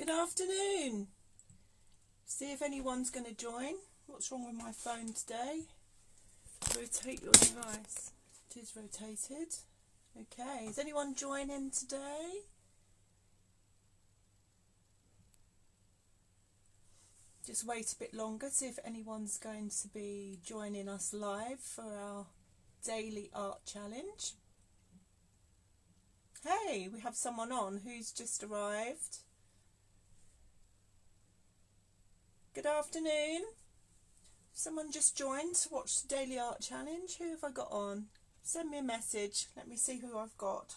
Good afternoon. See if anyone's going to join. What's wrong with my phone today? Rotate your device. It is rotated. Okay, is anyone joining today? Just wait a bit longer, see if anyone's going to be joining us live for our daily art challenge. Hey, we have someone on who's just arrived. Good afternoon. Someone just joined to watch the daily art challenge. Who have I got on? Send me a message. Let me see who I've got.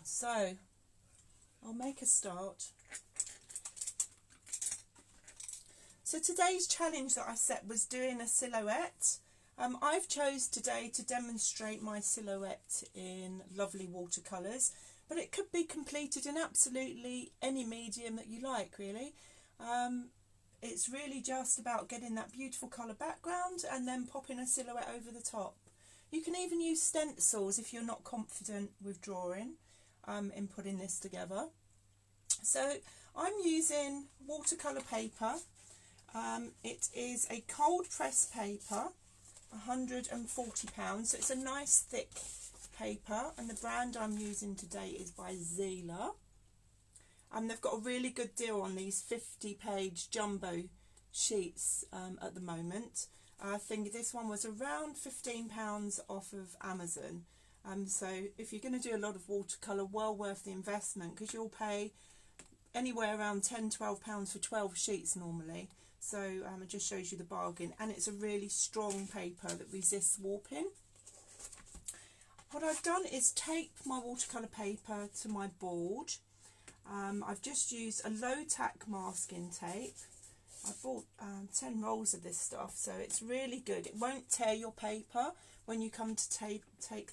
So, I'll make a start. So today's challenge that I set was doing a silhouette. I've chose today to demonstrate my silhouette in lovely watercolours, but it could be completed in absolutely any medium that you like, really. It's really just about getting that beautiful colour background and then popping a silhouette over the top. You can even use stencils if you're not confident with drawing in putting this together. So I'm using watercolour paper. It is a cold press paper, £140, so it's a nice thick paper, and the brand I'm using today is by Zila. They've got a really good deal on these 50-page jumbo sheets at the moment. I think this one was around £15 off of Amazon. So if you're going to do a lot of watercolour, well worth the investment, because you'll pay anywhere around £10–12 for 12 sheets normally. So it just shows you the bargain, and it's a really strong paper that resists warping. What I've done is tape my watercolour paper to my board. I've just used a low tack masking tape. I bought 10 rolls of this stuff, so it's really good. It won't tear your paper when you come to take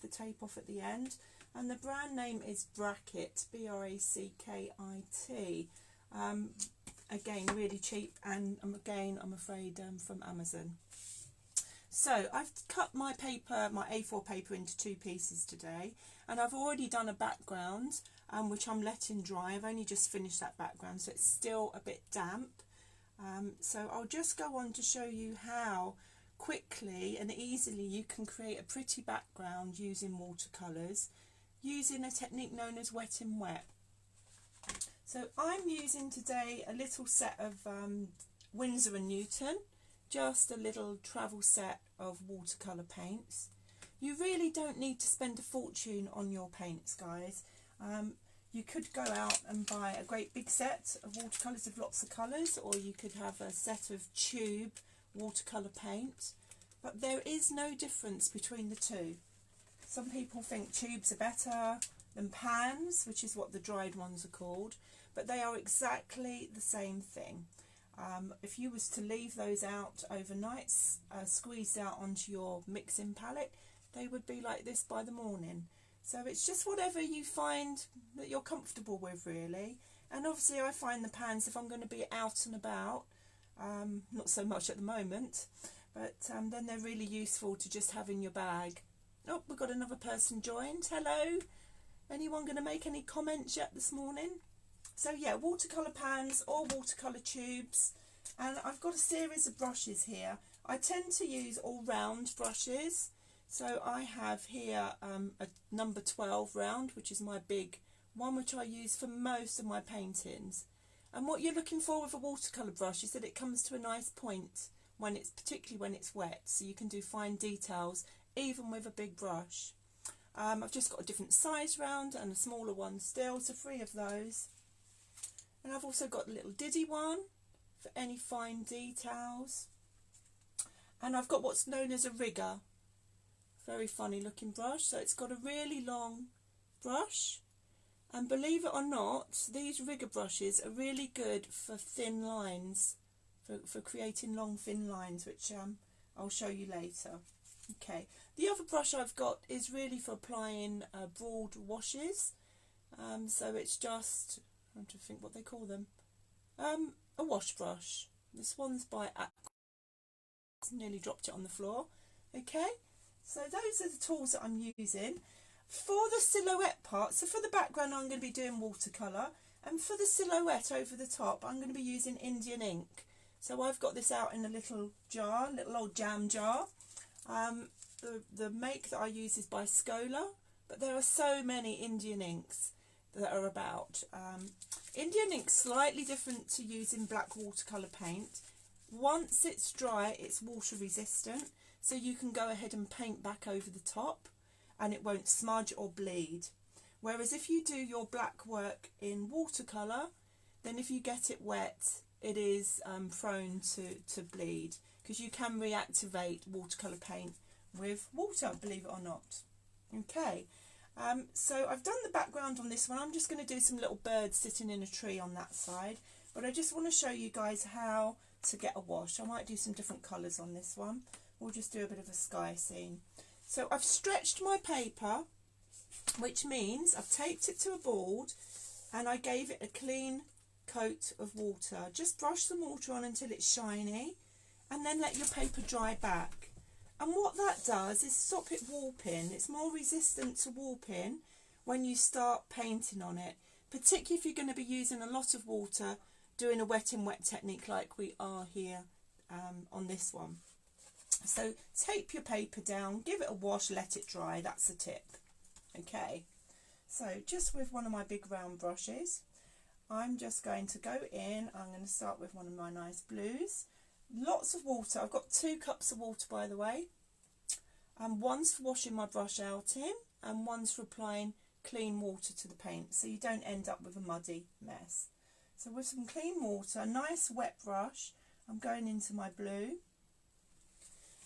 the tape off at the end. And the brand name is Brackit, B-R-A-C-K-I-T. Again, really cheap, and again, I'm afraid from Amazon. So I've cut my paper, my A4 paper, into two pieces today, and I've already done a background which I'm letting dry. I've only just finished that background, so it's still a bit damp. So I'll just go on to show you how quickly and easily you can create a pretty background using watercolours, using a technique known as wet in wet. So I'm using today a little set of Winsor & Newton, just a little travel set of watercolour paints. You really don't need to spend a fortune on your paints, guys. You could go out and buy a great big set of watercolours with lots of colours, or you could have a set of tube watercolour paint, but there is no difference between the two. Some people think tubes are better than pans, which is what the dried ones are called, but they are exactly the same thing. If you was to leave those out overnight, squeezed out onto your mixing palette, they would be like this by the morning. So it's just whatever you find that you're comfortable with, really. And obviously I find the pans, if I'm going to be out and about, not so much at the moment, but then they're really useful to just have in your bag. Oh, we've got another person joined. Hello. Anyone going to make any comments yet this morning? So yeah, watercolour pans or watercolour tubes, and I've got a series of brushes here. I tend to use all round brushes, so I have here a number 12 round, which is my big one, which I use for most of my paintings. And what you're looking for with a watercolour brush is that it comes to a nice point when it's, particularly when it's wet, so you can do fine details even with a big brush. I've just got a different size round and a smaller one still, so 3 of those. And I've also got a little diddy one for any fine details. And I've got what's known as a rigger. Very funny looking brush. So it's got a really long brush. And believe it or not, these rigger brushes are really good for thin lines, for creating long thin lines, which I'll show you later. Okay, the other brush I've got is really for applying broad washes. So it's just, I'm trying to think what they call them, a wash brush. This one's by nearly dropped it on the floor. Okay, so those are the tools that I'm using. For the silhouette part, so for the background I'm going to be doing watercolour, and for the silhouette over the top I'm going to be using Indian ink. So I've got this out in a little jar, little old jam jar. The make that I use is by Scola, but there are so many Indian inks that are about. Indian ink's slightly different to using black watercolour paint. Once it's dry, it's water resistant, so you can go ahead and paint back over the top and it won't smudge or bleed. Whereas if you do your black work in watercolour, then if you get it wet, it is prone to bleed, because you can reactivate watercolour paint with water, believe it or not. Okay, so I've done the background on this one. I'm just going to do some little birds sitting in a tree on that side, but I just want to show you guys how to get a wash. I might do some different colours on this one. We'll just do a bit of a sky scene. So I've stretched my paper, which means I've taped it to a board and I gave it a clean coat of water. Just brush some water on until it's shiny and then let your paper dry back. And what that does is stop it warping. It's more resistant to warping when you start painting on it, particularly if you're going to be using a lot of water, doing a wet in wet technique like we are here on this one. So tape your paper down, give it a wash, let it dry. That's the tip. Okay, so just with one of my big round brushes, I'm just going to go in. I'm going to start with one of my nice blues. Lots of water. I've got 2 cups of water, by the way, and one's for washing my brush out in and one's for applying clean water to the paint, so you don't end up with a muddy mess. So with some clean water, a nice wet brush, I'm going into my blue.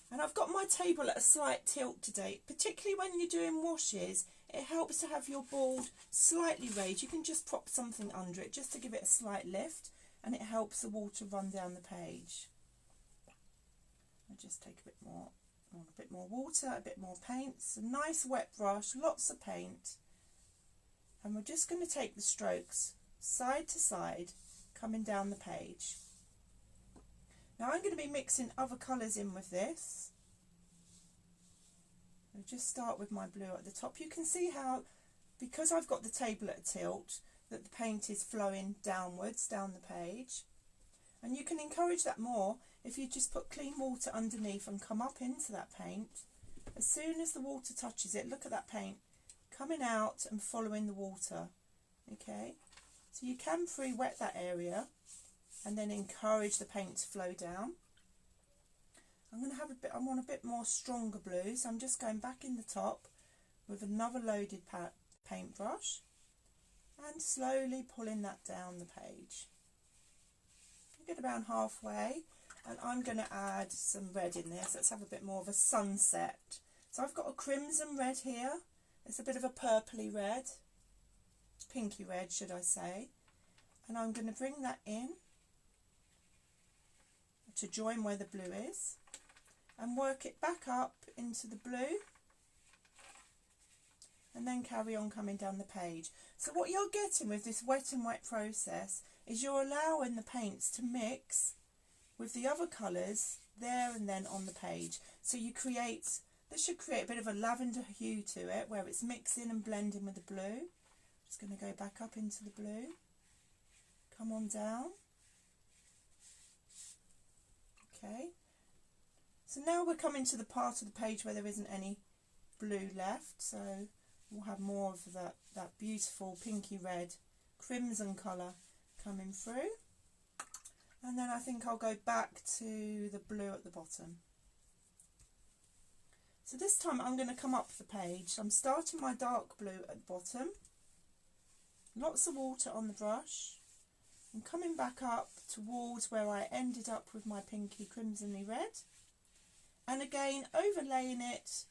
And I've got my table at a slight tilt today, particularly when you're doing washes. It helps to have your board slightly raised. You can just prop something under it just to give it a slight lift, and it helps the water run down the page. I'll just take a bit more water, a bit more paint. It's a nice wet brush, lots of paint. And we're just going to take the strokes side to side, coming down the page. Now I'm going to be mixing other colours in with this. I'll just start with my blue at the top. You can see how, because I've got the table at a tilt, that the paint is flowing downwards down the page. And you can encourage that more if you just put clean water underneath and come up into that paint. As soon as the water touches it, look at that paint coming out and following the water. Okay, so you can pre-wet that area and then encourage the paint to flow down. I'm going to have I want a bit more stronger blue, so I'm just going back in the top with another loaded paintbrush and slowly pulling that down the page. Get about halfway, and I'm going to add some red in this. Let's have a bit more of a sunset. So I've got a crimson red here. It's a bit of a purpley red, pinky red should I say, and I'm going to bring that in to join where the blue is and work it back up into the blue and then carry on coming down the page. So what you're getting with this wet and wet process is you're allowing the paints to mix with the other colours there and then on the page. So you create, this should create a bit of a lavender hue to it where it's mixing and blending with the blue. Just going to go back up into the blue, come on down. Okay, so now we're coming to the part of the page where there isn't any blue left, so we'll have more of that beautiful pinky red crimson colour coming through, and then I think I'll go back to the blue at the bottom. So this time I'm going to come up the page. I'm starting my dark blue at the bottom, lots of water on the brush, and coming back up towards where I ended up with my pinky crimsony red, and again overlaying it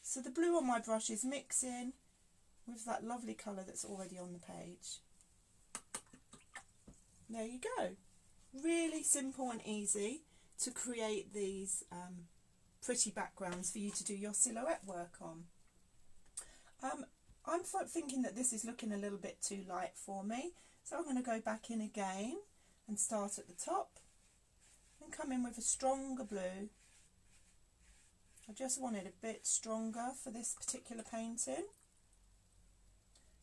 so the blue on my brush is mixing with that lovely colour that's already on the page. There you go. Really simple and easy to create these pretty backgrounds for you to do your silhouette work on. I'm thinking that this is looking a little bit too light for me, so I'm going to go back in again and start at the top and come in with a stronger blue. I just wanted a bit stronger for this particular painting.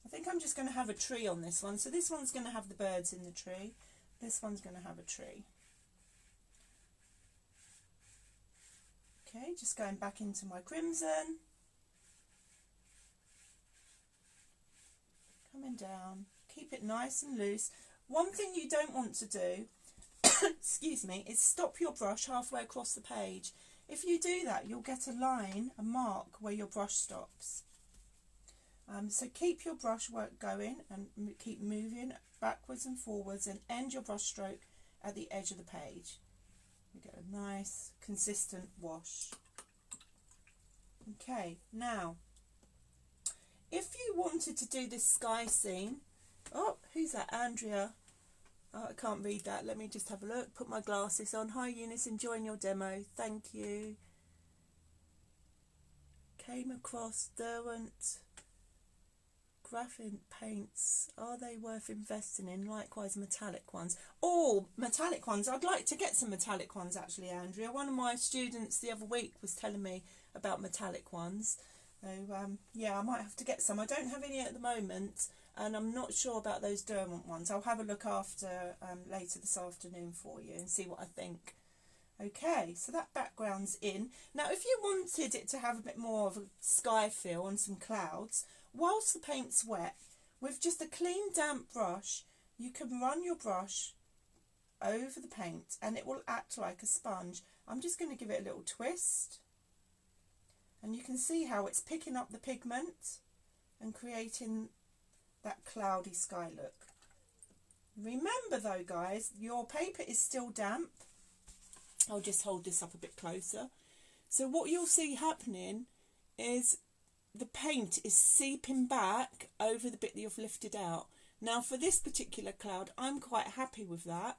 I think I'm just going to have a tree on this one. So this one's going to have the birds in the tree. This one's going to have a tree. Okay, just going back into my crimson. Coming down. Keep it nice and loose. One thing you don't want to do, excuse me, is stop your brush halfway across the page. If you do that, you'll get a line, a mark where your brush stops. So keep your brush work going and keep moving backwards and forwards and end your brush stroke at the edge of the page. You get a nice consistent wash. Okay, now if you wanted to do this sky scene, oh, who's that? Andrea. Oh, I can't read that. Let me just have a look. Put my glasses on. Hi Eunice, enjoying your demo. Thank you. Came across Derwent graphene paints. Are they worth investing in? Likewise metallic ones. Oh, metallic ones. I'd like to get some metallic ones actually, Andrea. One of my students the other week was telling me about metallic ones. So yeah, I might have to get some. I don't have any at the moment, and I'm not sure about those Derwent ones. I'll have a look after later this afternoon for you and see what I think. Okay, so that background's in. Now if you wanted it to have a bit more of a sky feel and some clouds, whilst the paint's wet, with just a clean damp brush, you can run your brush over the paint and it will act like a sponge. I'm just going to give it a little twist, and you can see how it's picking up the pigment and creating that cloudy sky look. Remember though guys, your paper is still damp. I'll just hold this up a bit closer. So what you'll see happening is the paint is seeping back over the bit that you've lifted out. Now for this particular cloud, I'm quite happy with that.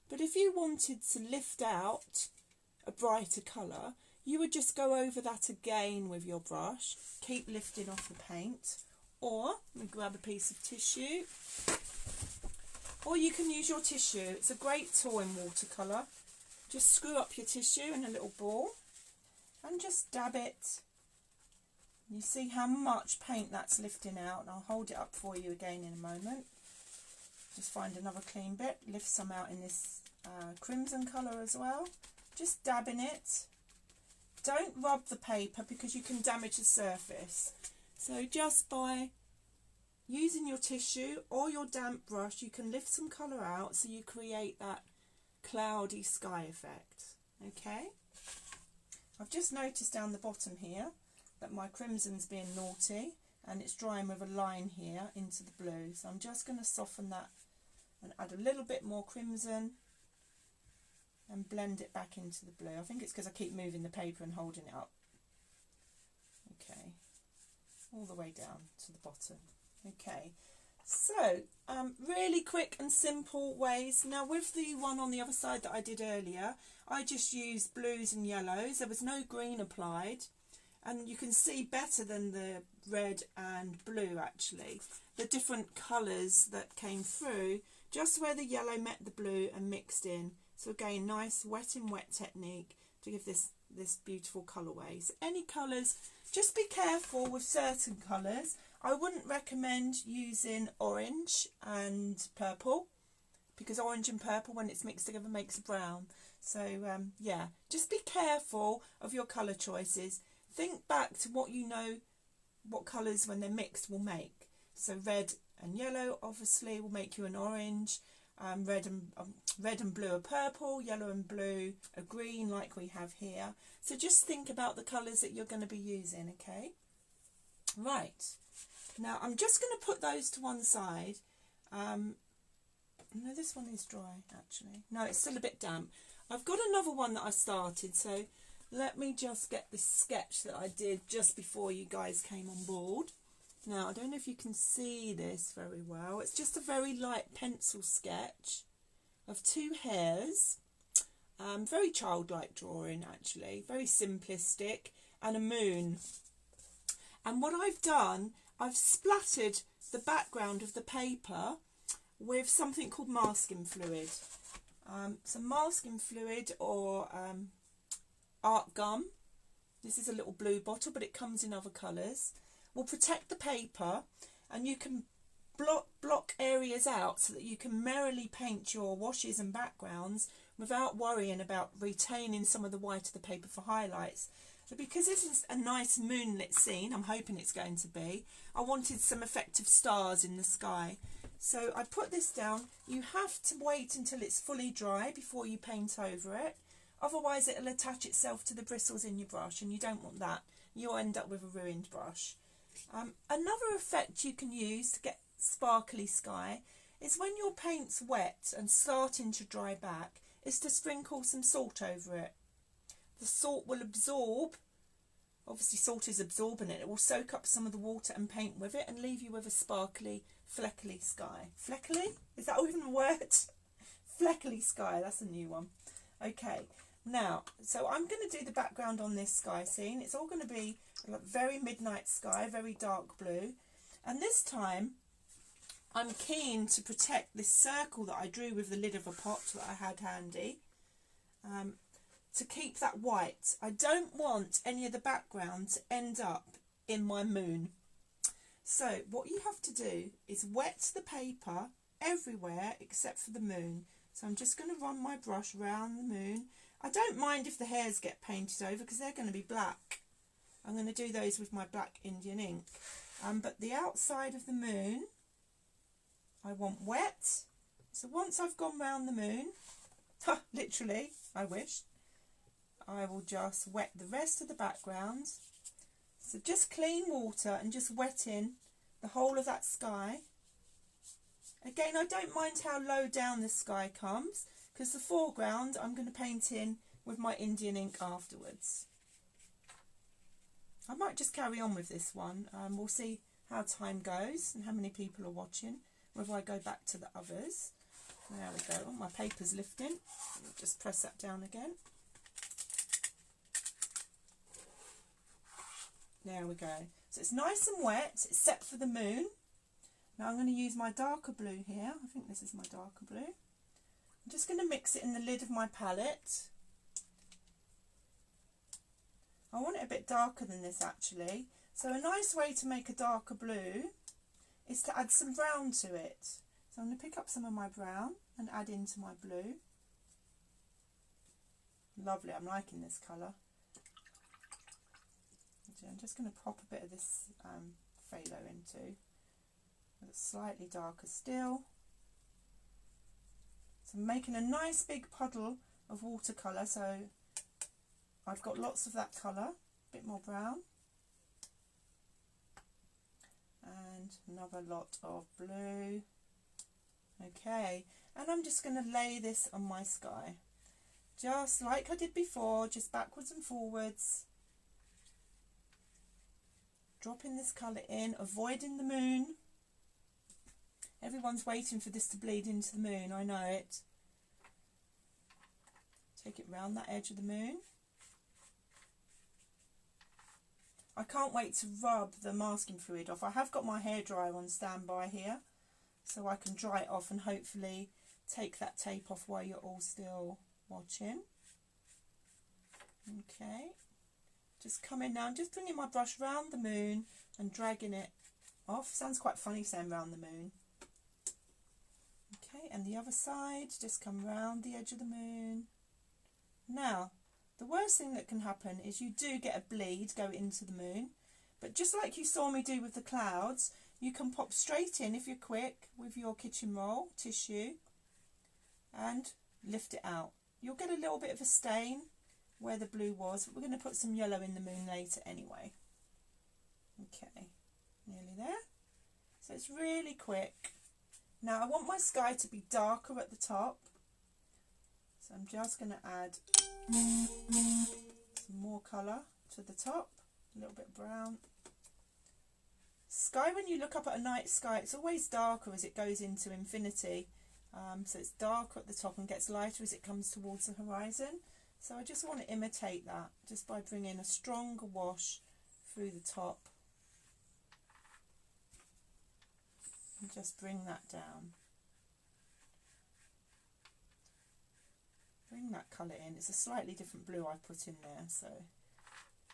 But if you wanted to lift out a brighter colour, you would just go over that again with your brush. Keep lifting off the paint. Or we grab a piece of tissue. Or you can use your tissue. It's a great tool in watercolour. Just screw up your tissue in a little ball and just dab it. You see how much paint that's lifting out, and I'll hold it up for you again in a moment. Just find another clean bit, lift some out in this crimson colour as well. Just dabbing it. Don't rub the paper because you can damage the surface. So just by using your tissue or your damp brush, you can lift some colour out so you create that cloudy sky effect. Okay, I've just noticed down the bottom here that my crimson's being naughty and it's drying with a line here into the blue, so I'm just going to soften that and add a little bit more crimson and blend it back into the blue. I think it's because I keep moving the paper and holding it up. Okay, all the way down to the bottom. Okay, so really quick and simple ways. Now with the one on the other side that I did earlier, I just used blues and yellows. There was no green applied, and you can see better than the red and blue actually the different colours that came through just where the yellow met the blue and mixed in. So again, nice wet in wet technique to give this beautiful colourway. So any colours, just be careful with certain colours. I wouldn't recommend using orange and purple, because orange and purple when it's mixed together makes a brown. So yeah, just be careful of your colour choices. Think back to what you know, what colours when they're mixed will make. So red and yellow obviously will make you an orange. Red and blue are purple, yellow and blue are green like we have here. So just think about the colours that you're going to be using, okay? Right, now I'm just going to put those to one side. No, this one is dry actually. No, it's still a bit damp. I've got another one that I started, so let me just get this sketch that I did just before you guys came on board. Now, I don't know if you can see this very well. It's just a very light pencil sketch of two hares. Very childlike drawing, actually. Very simplistic. And a moon. And what I've done, I've splattered the background of the paper with something called masking fluid. Some masking fluid or art gum. This is a little blue bottle, but it comes in other colours. Will protect the paper, and you can block areas out so that you can merrily paint your washes and backgrounds without worrying about retaining some of the white of the paper for highlights. So because this is a nice moonlit scene, I'm hoping it's going to be, I wanted some effective stars in the sky. So I put this down. You have to wait until it's fully dry before you paint over it. Otherwise it'll attach itself to the bristles in your brush, and you don't want that. You'll end up with a ruined brush. Another effect you can use to get sparkly sky is when your paint's wet and starting to dry back, is to sprinkle some salt over it. The salt will absorb, obviously salt is absorbent, it will soak up some of the water and paint with it and leave you with a sparkly, fleckly sky. Fleckly? Is that even a word? Fleckly sky, that's a new one. Okay, now, so I'm going to do the background on this sky scene. It's all going to be like very midnight sky, very dark blue. And this time, I'm keen to protect this circle that I drew with the lid of a pot that I had handy. To keep that white. I don't want any of the background to end up in my moon. So what you have to do is wet the paper everywhere except for the moon. So I'm just going to run my brush around the moon. I don't mind if the hairs get painted over because they're going to be black. I'm going to do those with my black Indian ink. But the outside of the moon, I want wet. So once I've gone round the moon, literally, I wish, I will just wet the rest of the background. So just clean water and just wet in the whole of that sky. Again, I don't mind how low down the sky comes because the foreground I'm going to paint in with my Indian ink afterwards. I might just carry on with this one. We'll see how time goes and how many people are watching, whether I go back to the others. There we go. Oh, my paper's lifting. I'll just press that down again. There we go. So it's nice and wet, except for the moon. Now I'm going to use my darker blue here. I think this is my darker blue. I'm just going to mix it in the lid of my palette. I want it a bit darker than this actually. So a nice way to make a darker blue is to add some brown to it. So I'm going to pick up some of my brown and add into my blue. Lovely, I'm liking this colour. I'm just going to pop a bit of this phthalo into. It's slightly darker still. So I'm making a nice big puddle of watercolour, so I've got lots of that colour, a bit more brown. And another lot of blue. Okay, and I'm just going to lay this on my sky. Just like I did before, just backwards and forwards. Dropping this colour in, avoiding the moon. Everyone's waiting for this to bleed into the moon, I know it. Take it round that edge of the moon. I can't wait to rub the masking fluid off. I have got my hairdryer on standby here, so I can dry it off and hopefully take that tape off while you're all still watching. Okay. Just come in now, I'm just bringing my brush round the moon and dragging it off. Sounds quite funny saying round the moon. Okay, and the other side, just come round the edge of the moon. Now, the worst thing that can happen is you do get a bleed go into the moon, but just like you saw me do with the clouds, you can pop straight in if you're quick with your kitchen roll tissue and lift it out. You'll get a little bit of a stain where the blue was, but we're going to put some yellow in the moon later anyway. Okay, nearly there. So it's really quick. Now I want my sky to be darker at the top, so I'm just going to add some more colour to the top, a little bit brown. Sky, when you look up at a night sky, it's always darker as it goes into infinity. So it's darker at the top and gets lighter as it comes towards the horizon. So I just want to imitate that just by bringing a stronger wash through the top. And just bring that down. Bring that colour in. It's a slightly different blue I put in there. So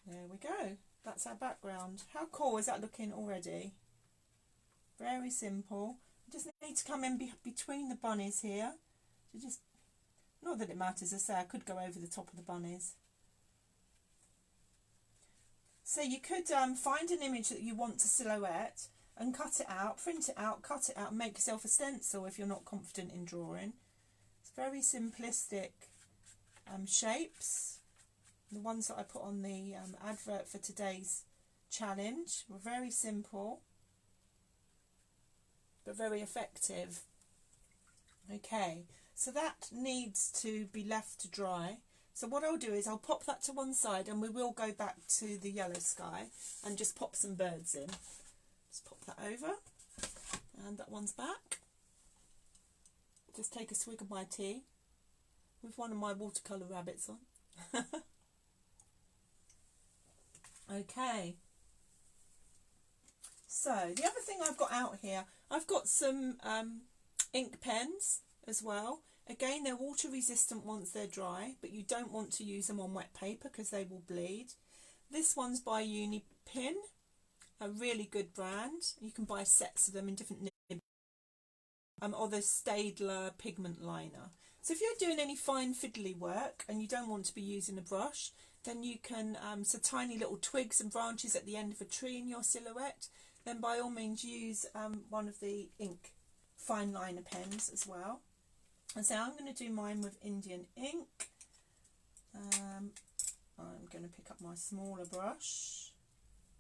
there we go. That's our background. How cool is that looking already? Very simple. I just need to come in between the bunnies here. So just, not that it matters, as I say, I could go over the top of the bunnies. So you could find an image that you want to silhouette and cut it out, print it out, cut it out, and make yourself a stencil if you're not confident in drawing. It's very simplistic shapes. The ones that I put on the advert for today's challenge were very simple but very effective. Okay, so that needs to be left to dry. So what I'll do is I'll pop that to one side, and we will go back to the yellow sky and just pop some birds in. Just pop that over, and that one's back. Just take a swig of my tea with one of my watercolour rabbits on. Okay, so the other thing I've got out here, I've got some ink pens as well. Again, they're water resistant once they're dry, but you don't want to use them on wet paper because they will bleed. This one's by Unipin, a really good brand. You can buy sets of them in different nibs. Or the Staedtler pigment liner. So if you're doing any fine fiddly work and you don't want to be using a brush, then you can, so tiny little twigs and branches at the end of a tree in your silhouette, then by all means use one of the ink fine liner pens as well. And so I'm going to do mine with Indian ink. I'm going to pick up my smaller brush,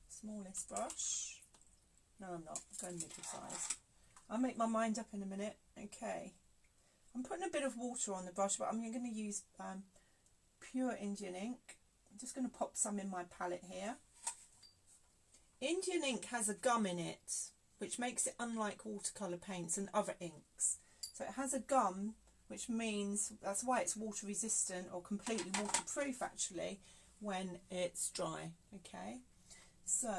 smallest brush. No, I'm not, I'm going middle size. I'll make my mind up in a minute. Okay, I'm putting a bit of water on the brush, but I'm going to use pure Indian ink. I'm just going to pop some in my palette here. Indian ink has a gum in it, which makes it unlike watercolour paints and other inks. So it has a gum, which means that's why it's water resistant or completely waterproof actually when it's dry. Okay, so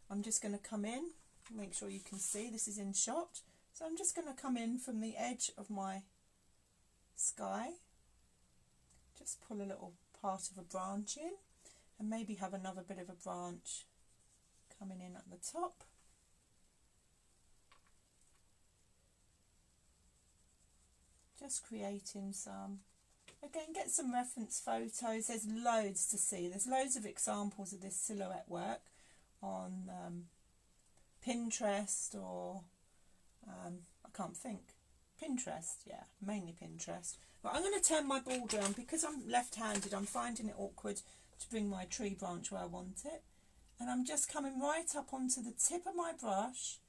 I'm just going to come in, make sure you can see this is in shot. So I'm just going to come in from the edge of my sky, just pull a little part of a branch in, and maybe have another bit of a branch coming in at the top. Just creating some, again, get some reference photos. There's loads to see. There's loads of examples of this silhouette work on Pinterest or I can't think. Pinterest, yeah, mainly Pinterest. But I'm going to turn my ball down because I'm left-handed. I'm finding it awkward to bring my tree branch where I want it. And I'm just coming right up onto the tip of my brush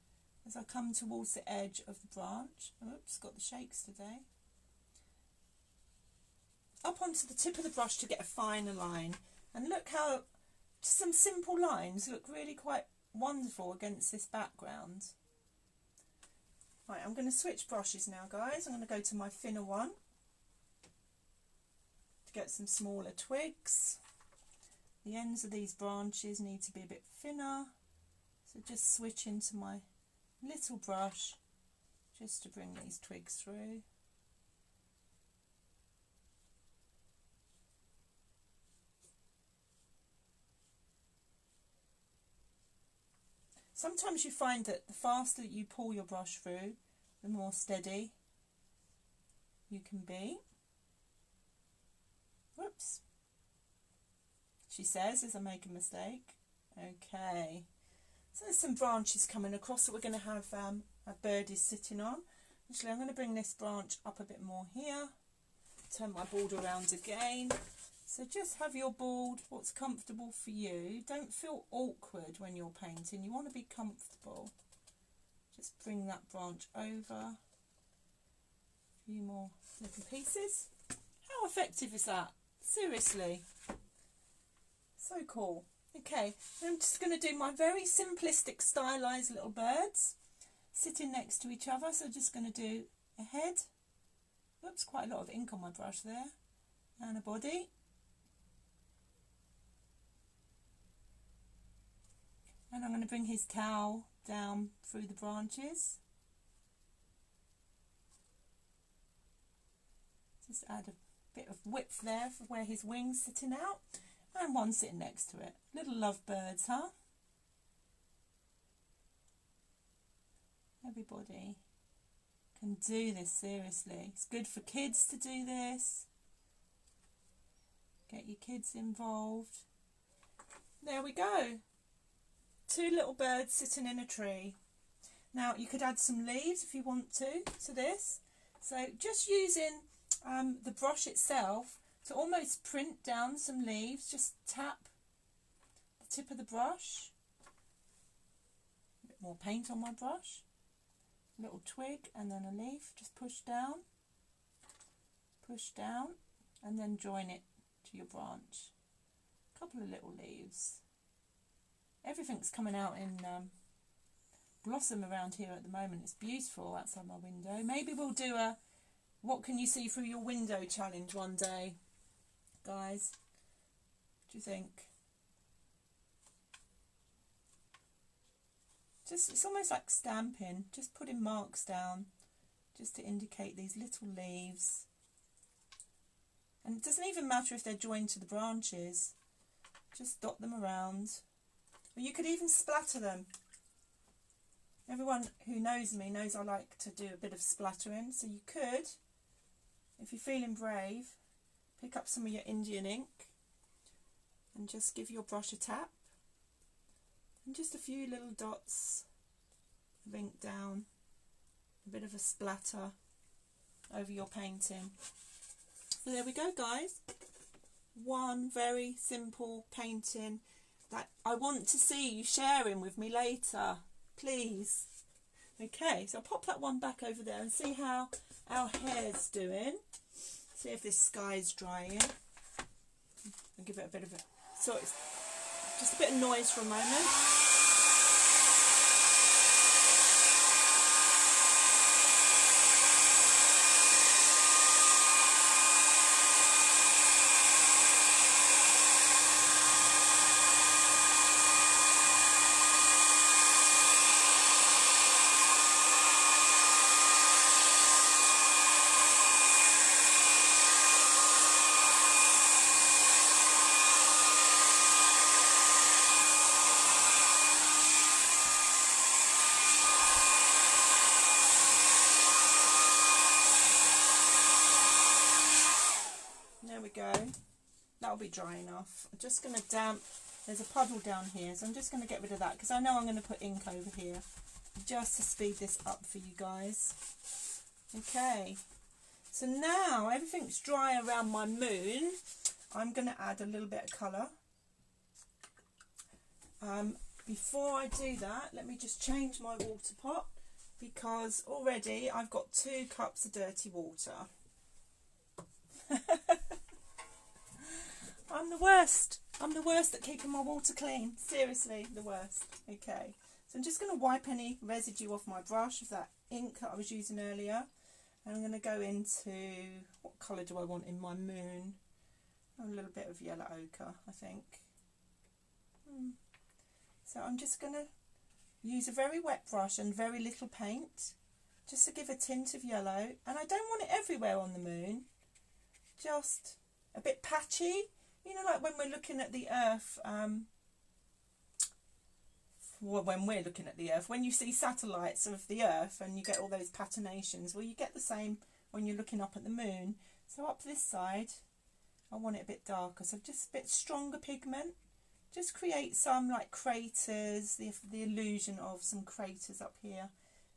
as I come towards the edge of the branch. Oops, got the shakes today. Up onto the tip of the brush to get a finer line. And look how some simple lines look really quite wonderful against this background. Right, I'm going to switch brushes now, guys. I'm going to go to my thinner one to get some smaller twigs. The ends of these branches need to be a bit thinner, so just switch into my little brush just to bring these twigs through. Sometimes you find that the faster you pull your brush through, the more steady you can be. Whoops. She says as I make a mistake. Okay. So there's some branches coming across that we're going to have a bird is sitting on. Actually, I'm going to bring this branch up a bit more here. Turn my board around again. So just have your board what's comfortable for you. Don't feel awkward when you're painting. You want to be comfortable. Just bring that branch over. A few more little pieces. How effective is that? Seriously. So cool. Okay, I'm just going to do my very simplistic stylized little birds sitting next to each other. So just going to do a head. Whoops, quite a lot of ink on my brush there. And a body. And I'm going to bring his tail down through the branches. Just add a bit of width there for where his wings sitting out. And one sitting next to it. Little lovebirds, huh? Everybody can do this, seriously. It's good for kids to do this. Get your kids involved. There we go. 2 little birds sitting in a tree. Now you could add some leaves if you want to this. So just using the brush itself to almost print down some leaves, just tap the tip of the brush. A bit more paint on my brush. A little twig and then a leaf. Just push down, and then join it to your branch. A couple of little leaves. Everything's coming out in blossom around here at the moment. It's beautiful outside my window. Maybe we'll do a what can you see through your window challenge one day, guys. What do you think? It's almost like stamping, just putting marks down just to indicate these little leaves. And it doesn't even matter if they're joined to the branches, just dot them around. Or you could even splatter them. Everyone who knows me knows I like to do a bit of splattering, so you could, if you're feeling brave, pick up some of your Indian ink and just give your brush a tap. And just a few little dots of ink down, a bit of a splatter over your painting. So there we go, guys. One very simple painting that I want to see you sharing with me later, please. Okay, so I'll pop that one back over there and see how our hair's doing. See if this sky's drying. I'll give it a bit of a... So it's just a bit of noise for a moment. There we go. That'll be dry enough. I'm just going to damp. There's a puddle down here, so I'm just going to get rid of that because I know I'm going to put ink over here just to speed this up for you guys. Okay, so now everything's dry around my moon. I'm going to add a little bit of colour. Before I do that, let me just change my water pot because already I've got 2 cups of dirty water. I'm the worst. I'm the worst at keeping my water clean. Seriously, the worst. Okay, so I'm just going to wipe any residue off my brush of that ink that I was using earlier. And I'm going to go into, what colour do I want in my moon? A little bit of yellow ochre, I think. So I'm just going to use a very wet brush and very little paint just to give a tint of yellow. And I don't want it everywhere on the moon. Just a bit patchy, you know, like when we're looking at the earth, when you see satellites of the earth and you get all those patinations, well, you get the same when you're looking up at the moon. So up this side, I want it a bit darker, so just a bit stronger pigment, just create some like craters, the illusion of some craters up here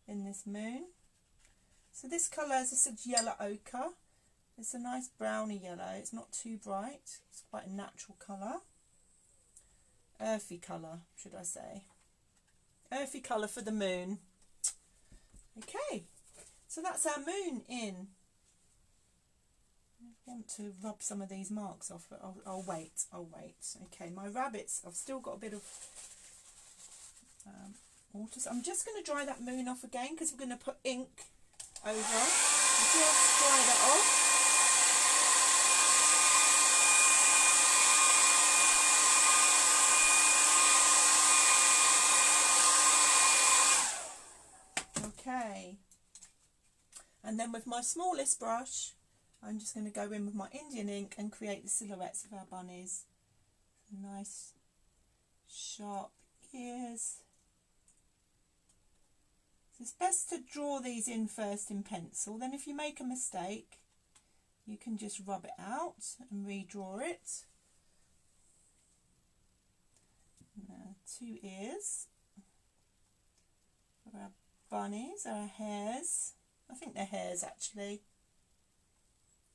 in this moon. So this colour, as I said, yellow ochre. It's a nice browny yellow. It's not too bright. It's quite a natural colour. Earthy colour, should I say. Earthy colour for the moon. Okay, so that's our moon in. I want to rub some of these marks off, but I'll wait. Okay, my rabbits, I've still got a bit of water. So I'm just going to dry that moon off again because we're going to put ink over. Just dry that off. Okay, and then with my smallest brush, I'm just going to go in with my Indian ink and create the silhouettes of our bunnies. Nice sharp ears. It's best to draw these in first in pencil, then if you make a mistake you can just rub it out and redraw it. Now, 2 ears for our bunnies, our hares. I think they're hares actually.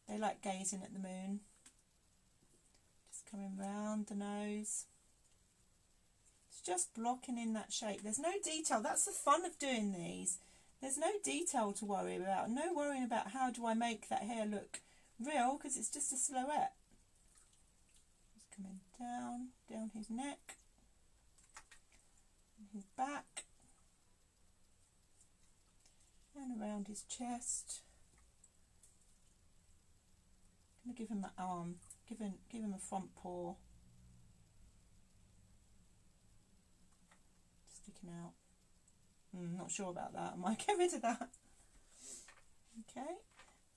They like gazing at the moon. Just coming round the nose. It's just blocking in that shape. There's no detail. That's the fun of doing these. There's no detail to worry about. No worrying about how do I make that hair look real, because it's just a silhouette. Just coming down his neck, and his back, and around his chest. I'm going to give him an arm, give him a front paw. Sticking out. Not sure about that. I might get rid of that. Okay,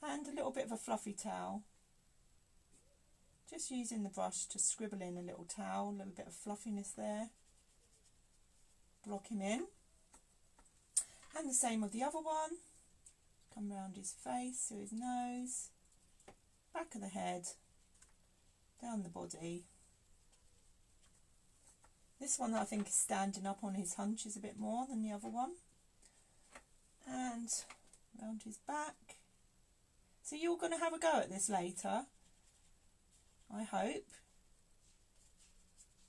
and a little bit of a fluffy towel. Just using the brush to scribble in a little towel, a little bit of fluffiness there. Block him in. And the same with the other one. Come round his face, through his nose, back of the head, down the body. This one I think is standing up on his hunches a bit more than the other one. And round his back. So you're going to have a go at this later, I hope.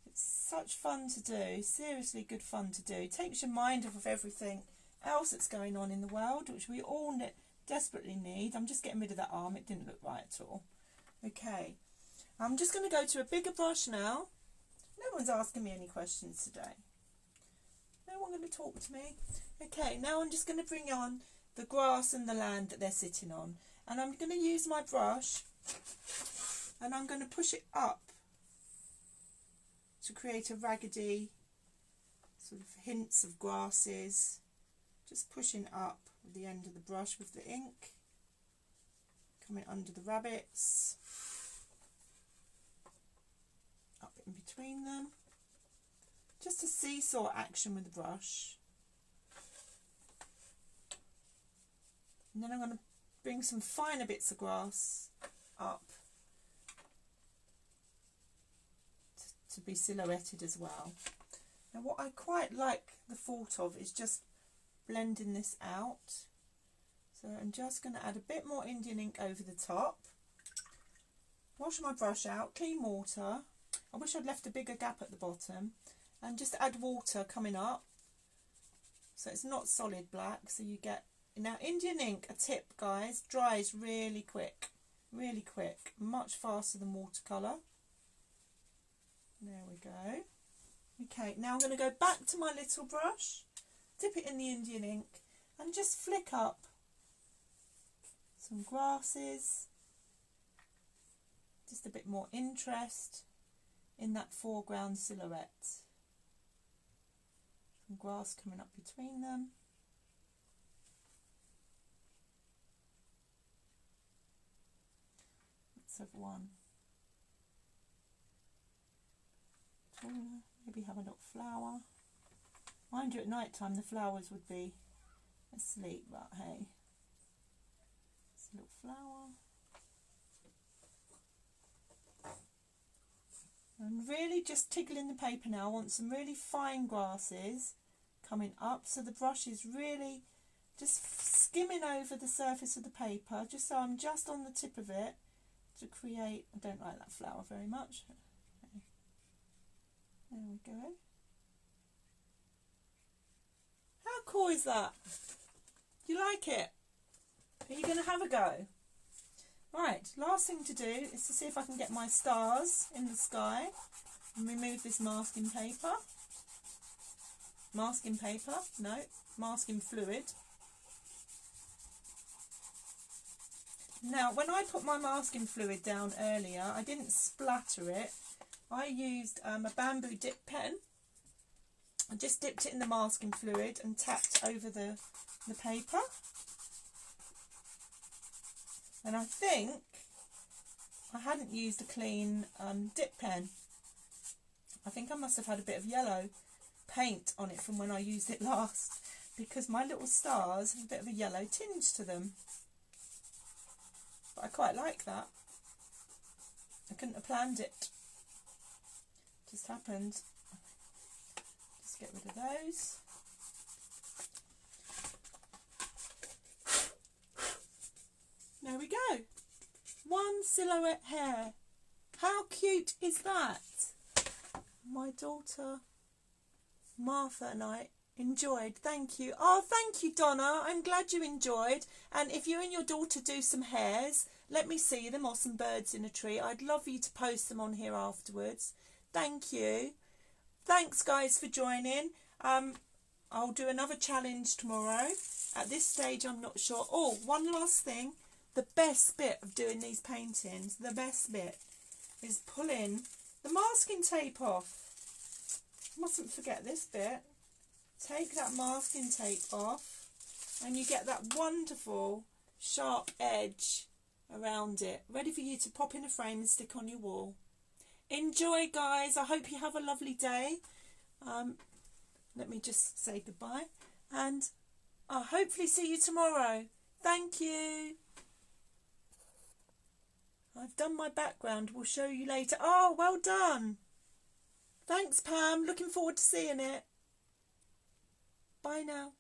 It's such fun to do, seriously good fun to do. It takes your mind off of everything else that's going on in the world, which we all desperately need. I'm just getting rid of that arm, it didn't look right at all. Okay, I'm just going to go to a bigger brush now. No one's asking me any questions today. No one going to talk to me. Okay, now I'm just going to bring on the grass and the land that they're sitting on. And I'm going to use my brush and I'm going to push it up to create a raggedy sort of hints of grasses. Just pushing up with the end of the brush with the ink. Coming under the rabbits. Up in between them. Just a seesaw action with the brush. And then I'm going to bring some finer bits of grass up to be silhouetted as well. Now what I quite like the thought of is just blending this out. So I'm just going to add a bit more Indian ink over the top. Wash my brush out, clean water. I wish I'd left a bigger gap at the bottom. And just add water coming up. So it's not solid black, so you get... Now Indian ink, a tip guys, dries really quick, much faster than watercolour. There we go. Okay, now I'm going to go back to my little brush, dip it in the Indian ink and just flick up some grasses, just a bit more interest in that foreground silhouette. Some grass coming up between them. Let's have one. Maybe have a little flower. Mind you, at night time the flowers would be asleep, but hey. It's a little flower. And really just tickling the paper now. I want some really fine grasses coming up, so the brush is really just skimming over the surface of the paper, just so I'm just on the tip of it to create... I don't like that flower very much. Okay. There we go. How cool is that? Do you like it? Are you going to have a go? Right, last thing to do is to see if I can get my stars in the sky and remove this masking paper. Masking paper? No, masking fluid. Now, when I put my masking fluid down earlier, I didn't splatter it. I used a bamboo dip pen. I just dipped it in the masking fluid and tapped over the paper. And I think I hadn't used a clean dip pen. I think I must have had a bit of yellow paint on it from when I used it last. because my little stars have a bit of a yellow tinge to them. But I quite like that. I couldn't have planned it. Just happened. Just get rid of those. There we go. One silhouette hair. How cute is that? My daughter Martha and I enjoyed. Thank you. Oh, thank you, Donna. I'm glad you enjoyed. And if you and your daughter do some hairs, let me see them, or some birds in a tree. I'd love you to post them on here afterwards. Thank you. Thanks, guys, for joining. I'll do another challenge tomorrow. At this stage, I'm not sure. Oh, one last thing. The best bit of doing these paintings, the best bit, is pulling the masking tape off. Mustn't forget this bit. Take that masking tape off and you get that wonderful sharp edge around it, ready for you to pop in a frame and stick on your wall. Enjoy, guys. I hope you have a lovely day. Let me just say goodbye, and I'll hopefully see you tomorrow. Thank you. I've done my background. We'll show you later. Oh, well done. Thanks, Pam. Looking forward to seeing it. Bye now.